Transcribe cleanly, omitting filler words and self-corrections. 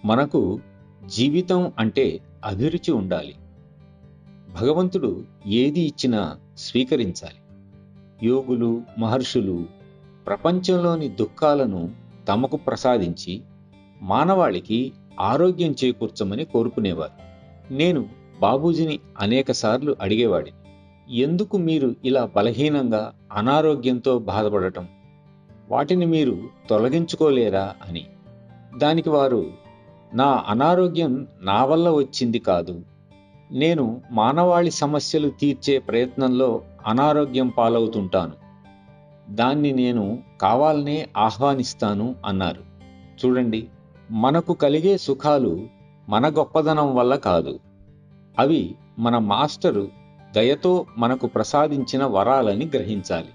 మనకు జీవితం అంటే అభిరుచి ఉండాలి. భగవంతుడు ఏది ఇచ్చినా స్వీకరించాలి. యోగులు, మహర్షులు ప్రపంచంలోని దుఃఖాలను తమకు ప్రసాదించి మానవాళికి ఆరోగ్యం చేకూర్చమని కోరుకునేవారు. నేను బాబూజీని అనేకసార్లు అడిగేవాడిని, ఎందుకు మీరు ఇలా బలహీనంగా అనారోగ్యంతో బాధపడటం, వాటిని మీరు తొలగించుకోలేరా అని. దానికి వారు, నా అనారోగ్యం నా వల్ల వచ్చింది కాదు, నేను మానవాళి సమస్యలు తీర్చే ప్రయత్నంలో అనారోగ్యం పాలవుతుంటాను, దాన్ని నేను కావాలనే ఆహ్వానిస్తాను అన్నారు. చూడండి, మనకు కలిగే సుఖాలు మన గొప్పదనం వల్ల కాదు, అవి మన మాస్టరు దయతో మనకు ప్రసాదించిన వరాలని గ్రహించాలి.